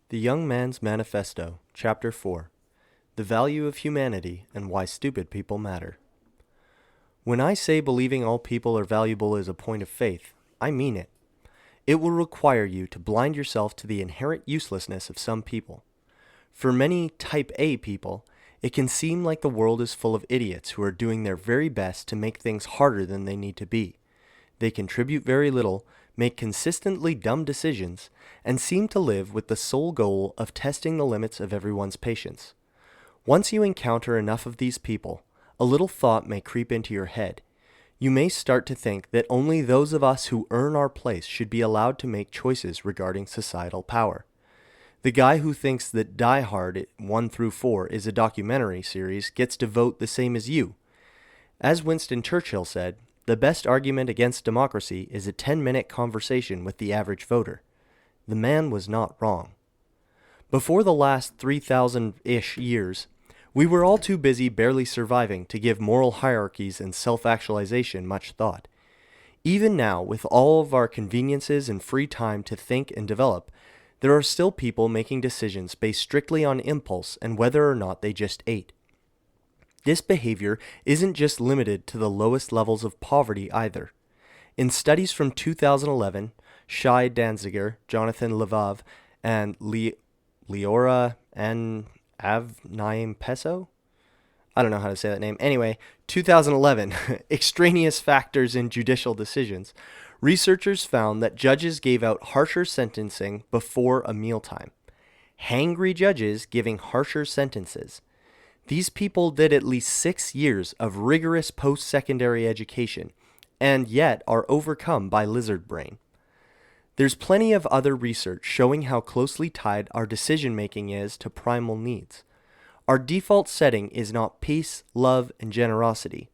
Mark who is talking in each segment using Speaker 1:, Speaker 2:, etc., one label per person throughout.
Speaker 1: The Young Man's Manifesto, Chapter 4 The Value of Humanity and Why Stupid People Matter. When I say believing all people are valuable is a point of faith, I mean it. It will require you to blind yourself to the inherent uselessness of some people. For many Type A people, it can seem like the world is full of idiots who are doing their very best to make things harder than they need to be. They contribute very little, make consistently dumb decisions, and seem to live with the sole goal of testing the limits of everyone's patience. Once you encounter enough of these people, a little thought may creep into your head. You may start to think that only those of us who earn our place should be allowed to make choices regarding societal power. The guy who thinks that Die Hard 1 through 4 is a documentary series gets to vote the same as you. As Winston Churchill said, the best argument against democracy is a 10-minute conversation with the average voter. The man was not wrong. Before the last 3,000-ish years, we were all too busy barely surviving to give moral hierarchies and self-actualization much thought. Even now, with all of our conveniences and free time to think and develop, there are still people making decisions based strictly on impulse and whether or not they just ate. This behavior isn't just limited to the lowest levels of poverty either. In studies from 2011, Shai Danziger, Jonathan Levave, and Leora and Avnaim Peso? I don't know how to say that name. Anyway, 2011, Extraneous Factors in Judicial Decisions. Researchers found that judges gave out harsher sentencing before a mealtime. Hangry judges giving harsher sentences. These people did at least 6 years of rigorous post-secondary education, and yet are overcome by lizard brain. There's plenty of other research showing how closely tied our decision-making is to primal needs. Our default setting is not peace, love, and generosity.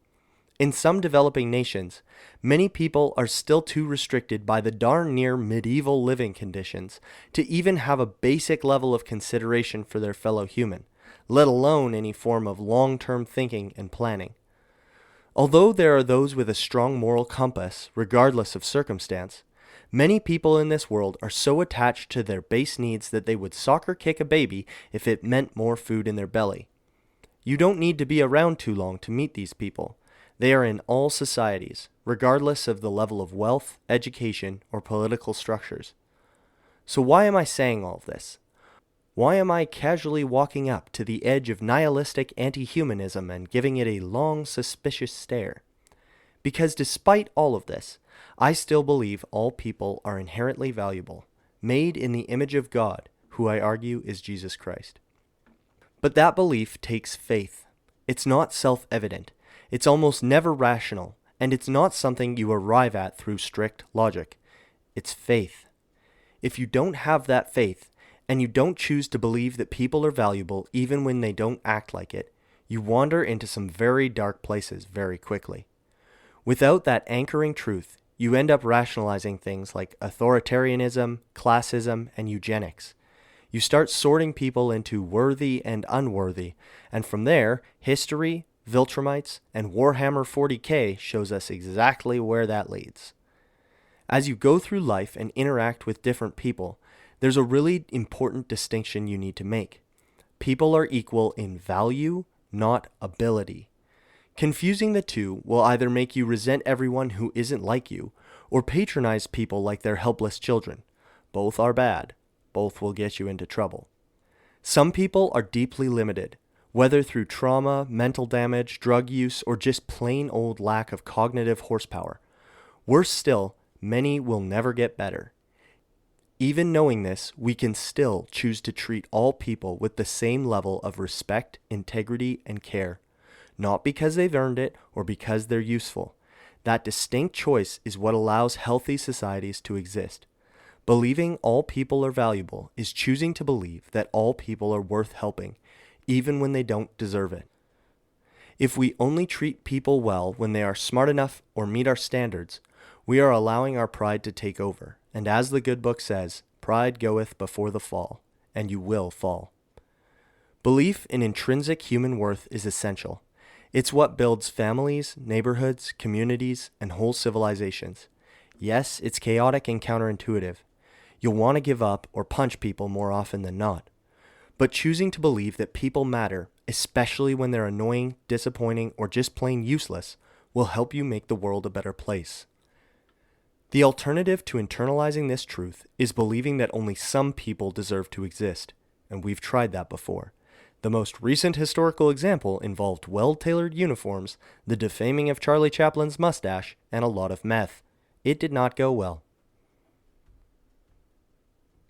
Speaker 1: In some developing nations, many people are still too restricted by the darn near medieval living conditions to even have a basic level of consideration for their fellow human, let alone any form of long-term thinking and planning. Although there are those with a strong moral compass, regardless of circumstance, many people in this world are so attached to their base needs that they would soccer kick a baby if it meant more food in their belly. You don't need to be around too long to meet these people. They are in all societies, regardless of the level of wealth, education, or political structures. So why am I saying all of this? Why am I casually walking up to the edge of nihilistic anti-humanism and giving it a long, suspicious stare? Because despite all of this, I still believe all people are inherently valuable, made in the image of God, who I argue is Jesus Christ. But that belief takes faith. It's not self-evident. It's almost never rational, and it's not something you arrive at through strict logic. It's faith. If you don't have that faith, and you don't choose to believe that people are valuable even when they don't act like it, you wander into some very dark places very quickly. Without that anchoring truth, you end up rationalizing things like authoritarianism, classism, and eugenics. You start sorting people into worthy and unworthy, and from there, history, Viltrumites, and Warhammer 40k shows us exactly where that leads. As you go through life and interact with different people, there's a really important distinction you need to make. People are equal in value, not ability. Confusing the two will either make you resent everyone who isn't like you, or patronize people like they're helpless children. Both are bad. Both will get you into trouble. Some people are deeply limited, whether through trauma, mental damage, drug use, or just plain old lack of cognitive horsepower. Worse still, many will never get better. Even knowing this, we can still choose to treat all people with the same level of respect, integrity, and care. Not because they've earned it or because they're useful. That distinct choice is what allows healthy societies to exist. Believing all people are valuable is choosing to believe that all people are worth helping, even when they don't deserve it. If we only treat people well when they are smart enough or meet our standards, we are allowing our pride to take over. And as the good book says, pride goeth before the fall, and you will fall. Belief in intrinsic human worth is essential. It's what builds families, neighborhoods, communities, and whole civilizations. Yes, it's chaotic and counterintuitive. You'll want to give up or punch people more often than not. But choosing to believe that people matter, especially when they're annoying, disappointing, or just plain useless, will help you make the world a better place. The alternative to internalizing this truth is believing that only some people deserve to exist, and we've tried that before. The most recent historical example involved well-tailored uniforms, the defaming of Charlie Chaplin's mustache, and a lot of meth. It did not go well.